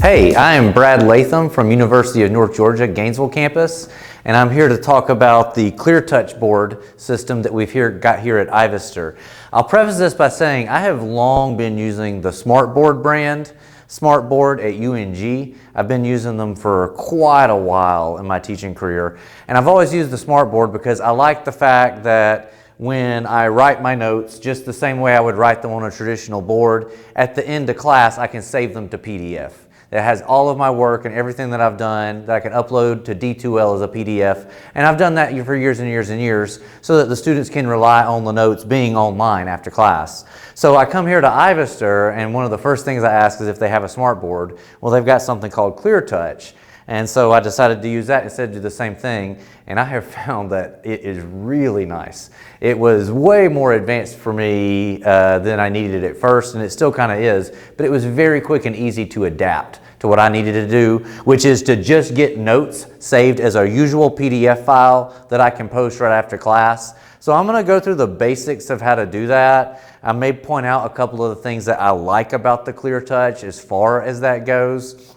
Hey, I am Brad Latham from University of North Georgia, Gainesville campus, and I'm here to talk about the ClearTouch board system that we've got here at Ivester. I'll preface this by saying I have long been using the SmartBoard brand, SmartBoard at UNG. I've been using them for quite a while in my teaching career, and I've always used the SmartBoard because I like the fact that when I write my notes, just the same way I would write them on a traditional board, at the end of class I can save them to PDF. It has all of my work and everything that I've done that I can upload to D2L as a PDF. And I've done that for years and years and years so that the students can rely on the notes being online after class. So I come here to Ivester, and one of the first things I ask is if they have a SmartBoard. Well, they've got something called ClearTouch. And so I decided to use that instead of do the same thing, and I have found that it is really nice. It was way more advanced for me than I needed at first, and it still kind of is, but it was very quick and easy to adapt to what I needed to do, which is to just get notes saved as a usual PDF file that I can post right after class. So I'm going to go through the basics of how to do that. I may point out a couple of the things that I like about the ClearTouch as far as that goes.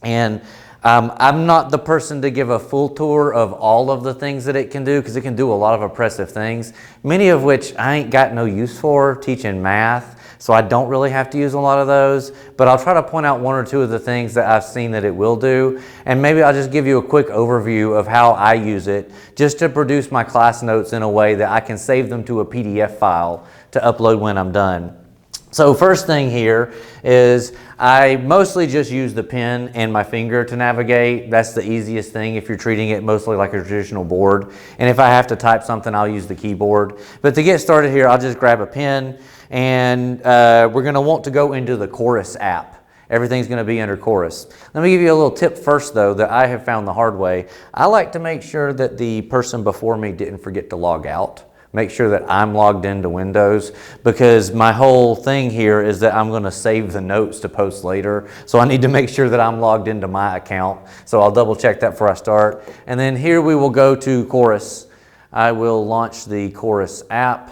And I'm not the person to give a full tour of all of the things that it can do, because it can do a lot of impressive things, many of which I ain't got no use for teaching math, so I don't really have to use a lot of those, but I'll try to point out one or two of the things that I've seen that it will do, and maybe I'll just give you a quick overview of how I use it just to produce my class notes in a way that I can save them to a PDF file to upload when I'm done. So first thing here is I mostly just use the pen and my finger to navigate. That's the easiest thing if you're treating it mostly like a traditional board. And if I have to type something, I'll use the keyboard. But to get started here, I'll just grab a pen, and we're going to want to go into the Chorus app. Everything's going to be under Chorus. Let me give you a little tip first, though, that I have found the hard way. I like to make sure that the person before me didn't forget to log out. Make sure that I'm logged into Windows, because my whole thing here is that I'm going to save the notes to post later. So I need to make sure that I'm logged into my account. So I'll double check that before I start. And then here we will go to Chorus. I will launch the Chorus app.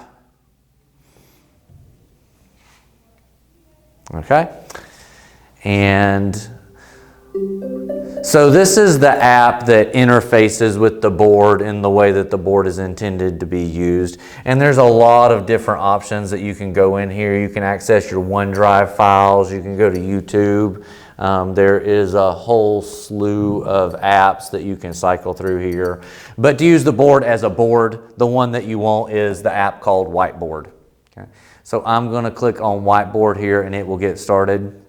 Okay. And so this is the app that interfaces with the board in the way that the board is intended to be used. And there's a lot of different options that you can go in here. You can access your OneDrive files. You can go to YouTube. There is a whole slew of apps that you can cycle through here. But to use the board as a board, the one that you want is the app called Whiteboard. Okay. So I'm going to click on Whiteboard here, and it will get started.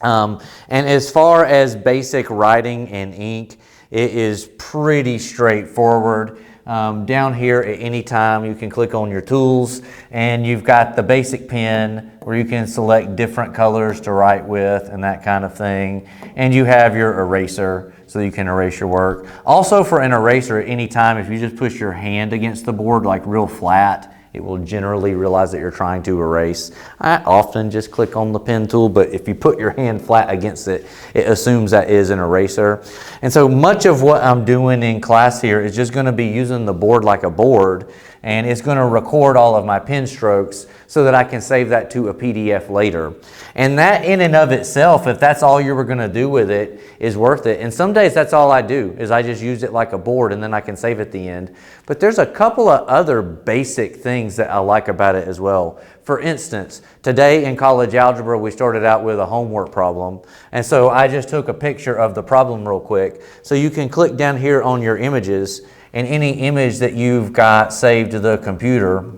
And as far as basic writing and ink, it is pretty straightforward. Down here at any time you can click on your tools, and you've got the basic pen where you can select different colors to write with and that kind of thing. And you have your eraser so you can erase your work. Also, for an eraser at any time, if you just push your hand against the board like real flat, it will generally realize that you're trying to erase. I often just click on the pen tool, but if you put your hand flat against it, it assumes that is an eraser. And so much of what I'm doing in class here is just going to be using the board like a board, and it's going to record all of my pen strokes so that I can save that to a PDF later. And that in and of itself, if that's all you were going to do with it, is worth it. And some days that's all I do, is I just use it like a board, and then I can save at the end. But there's a couple of other basic things that I like about it as well. For instance, today in college algebra, we started out with a homework problem. And so I just took a picture of the problem real quick. So you can click down here on your images, and any image that you've got saved to the computer,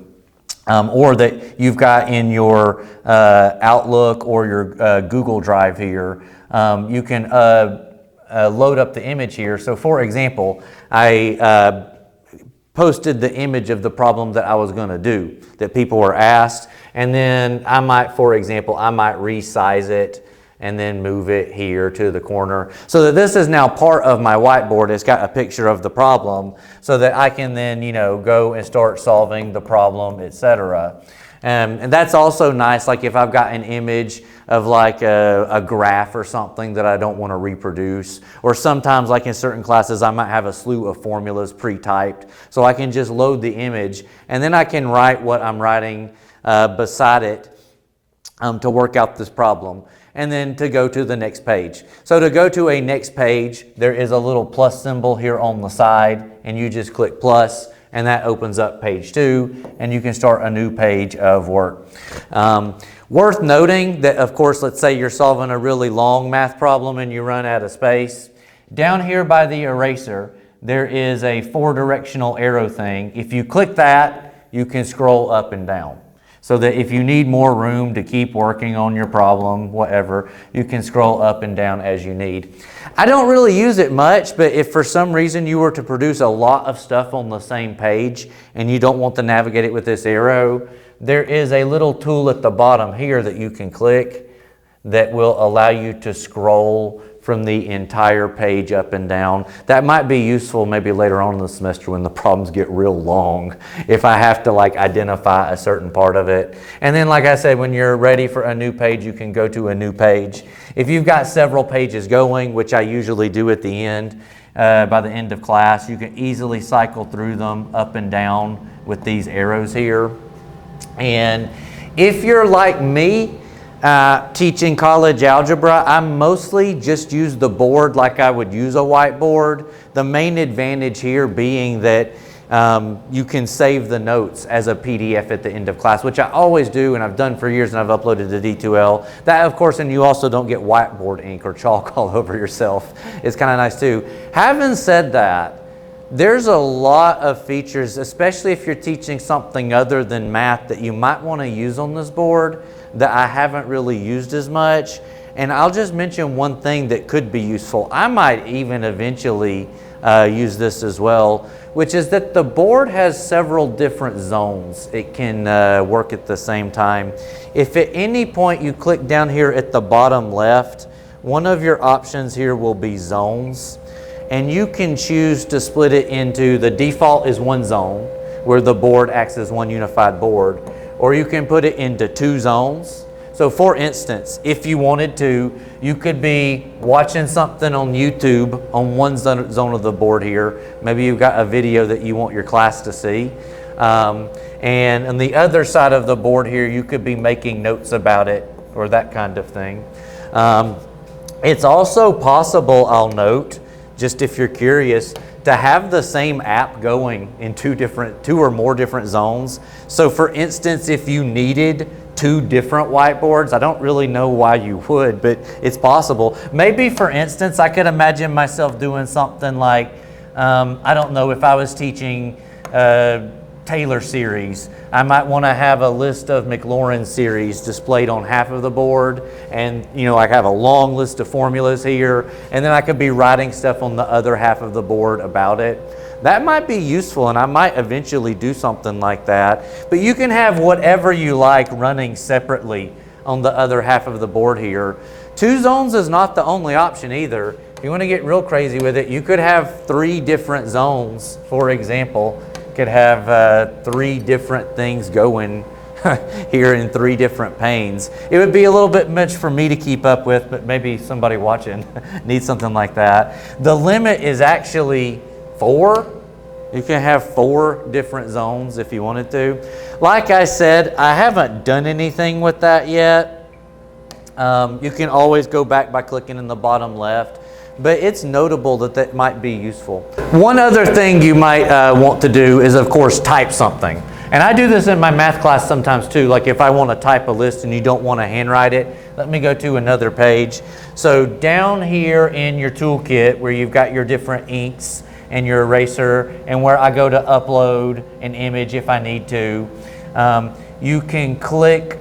or that you've got in your Outlook or your Google Drive here, you can load up the image here. So for example, I posted the image of the problem that I was going to do that people were asked, and then I might, for example, I might resize it and then move it here to the corner so that this is now part of my whiteboard. It's got a picture of the problem so that I can then, go and start solving the problem, etc. And that's also nice, like if I've got an image of like a graph or something that I don't want to reproduce, or sometimes like in certain classes I might have a slew of formulas pre-typed, so I can just load the image and then I can write what I'm writing beside it to work out this problem. and then to go to the next page. So to go to a next page, there is a little plus symbol here on the side, and you just click plus, and that opens up page 2, and you can start a new page of work. Worth noting that, of course, let's say you're solving a really long math problem and you run out of space. Down here by the eraser, there is a 4-directional arrow thing. If you click that, you can scroll up and down. So that if you need more room to keep working on your problem, whatever, you can scroll up and down as you need. I don't really use it much, but if for some reason you were to produce a lot of stuff on the same page and you don't want to navigate it with this arrow, there is a little tool at the bottom here that you can click that will allow you to scroll from the entire page up and down. That might be useful maybe later on in the semester when the problems get real long, if I have to like identify a certain part of it. And then like I said, when you're ready for a new page, you can go to a new page. If you've got several pages going, which I usually do at the end, by the end of class, you can easily cycle through them up and down with these arrows here. And if you're like me, teaching college algebra, I mostly just use the board like I would use a whiteboard. The main advantage here being that you can save the notes as a PDF at the end of class, which I always do and I've done for years, and I've uploaded to D2L. That, of course, and you also don't get whiteboard ink or chalk all over yourself. It's kind of nice too. Having said that, there's a lot of features, especially if you're teaching something other than math, that you might want to use on this board that I haven't really used as much. And I'll just mention one thing that could be useful. I might even eventually use this as well, which is that the board has several different zones. It can work at the same time. If at any point you click down here at the bottom left, one of your options here will be zones. And you can choose to split it into, the default is one zone where the board acts as one unified board, or you can put it into 2 zones. So for instance, if you wanted to, you could be watching something on YouTube on one zone of the board here. Maybe you've got a video that you want your class to see. And on the other side of the board here, you could be making notes about it or that kind of thing. It's also possible, I'll note, just if you're curious, to have the same app going in 2 or more different zones. So for instance, if you needed 2 different whiteboards, I don't really know why you would, but it's possible. Maybe for instance, I could imagine myself doing something like, I don't know, if I was teaching Taylor series, I might want to have a list of McLaurin series displayed on half of the board, and I have a long list of formulas here, and then I could be writing stuff on the other half of the board about it. That might be useful, and I might eventually do something like that. But you can have whatever you like running separately on the other half of the board here. 2 zones is not the only option either. If you want to get real crazy with it, you could have 3 different zones, for example. Could have 3 different things going here in 3 different panes. It would be a little bit much for me to keep up with, but maybe somebody watching needs something like that. The limit is actually 4. You can have 4 different zones if you wanted to. Like I said, I haven't done anything with that yet. You can always go back by clicking in the bottom left. But it's notable that that might be useful. One other thing you might want to do is, of course, type something. And I do this in my math class sometimes too. Like if I want to type a list and you don't want to handwrite it, let me go to another page. So down here in your toolkit where you've got your different inks and your eraser, and where I go to upload an image if I need to, you can click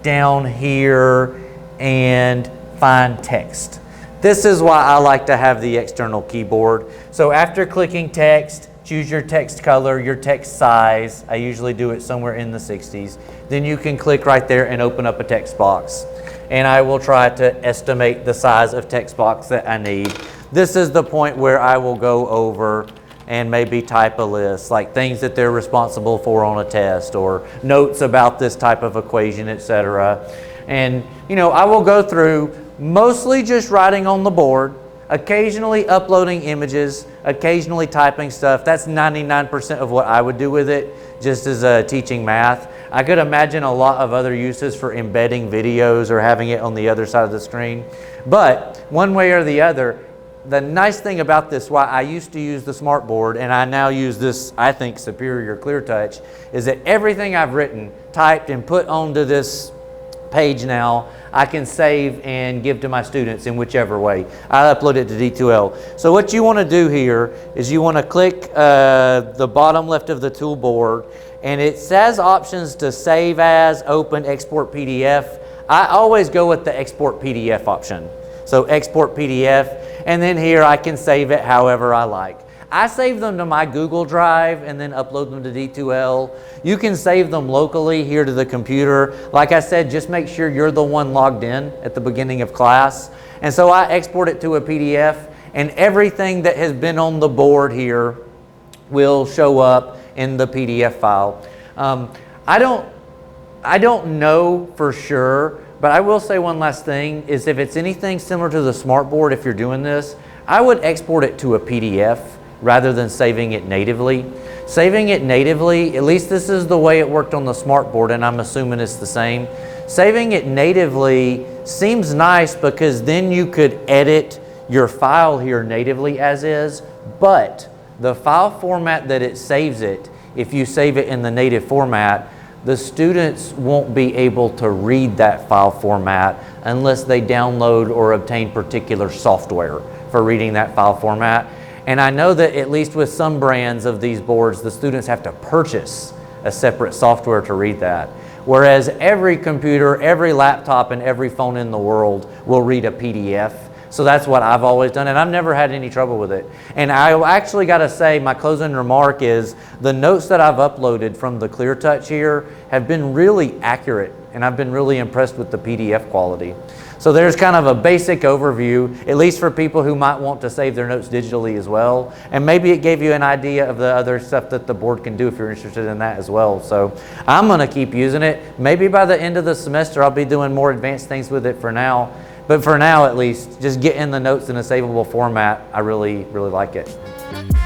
down here and find text. This is why I like to have the external keyboard. So after clicking text, choose your text color, your text size. I usually do it somewhere in the 60s. Then you can click right there and open up a text box. And I will try to estimate the size of text box that I need. This is the point where I will go over and maybe type a list, like things that they're responsible for on a test, or notes about this type of equation, etc. And I will go through mostly just writing on the board, occasionally uploading images, occasionally typing stuff. That's 99% of what I would do with it. just as teaching math. I could imagine a lot of other uses for embedding videos or having it on the other side of the screen. But one way or the other, the nice thing about this, why I used to use the smartboard and I now use this, I think, superior ClearTouch, is that everything I've written, typed, and put onto this page now, I can save and give to my students in whichever way. I upload it to D2L. So what you want to do here is you want to click the bottom left of the toolboard, and it says options to save as, open, export PDF. I always go with the export PDF option. So export PDF, and then here I can save it however I like. I save them to my Google Drive and then upload them to D2L. You can save them locally here to the computer. Like I said, just make sure you're the one logged in at the beginning of class. And so I export it to a PDF, and everything that has been on the board here will show up in the PDF file. I don't know for sure, but I will say one last thing is if it's anything similar to the smartboard, if you're doing this, I would export it to a PDF rather than saving it natively. Saving it natively, at least this is the way it worked on the smartboard, and I'm assuming it's the same. Saving it natively seems nice because then you could edit your file here natively as is, but the file format that it saves it, if you save it in the native format, the students won't be able to read that file format unless they download or obtain particular software for reading that file format. And I know that at least with some brands of these boards, the students have to purchase a separate software to read that. Whereas every computer, every laptop, and every phone in the world will read a PDF. So that's what I've always done, and I've never had any trouble with it. And I actually got to say, my closing remark is the notes that I've uploaded from the ClearTouch here have been really accurate, and I've been really impressed with the PDF quality. So there's kind of a basic overview, at least for people who might want to save their notes digitally as well. And maybe it gave you an idea of the other stuff that the board can do if you're interested in that as well. So I'm going to keep using it. Maybe by the end of the semester, I'll be doing more advanced things with it for now. But for now, at least, just getting the notes in a savable format, I really, really like it.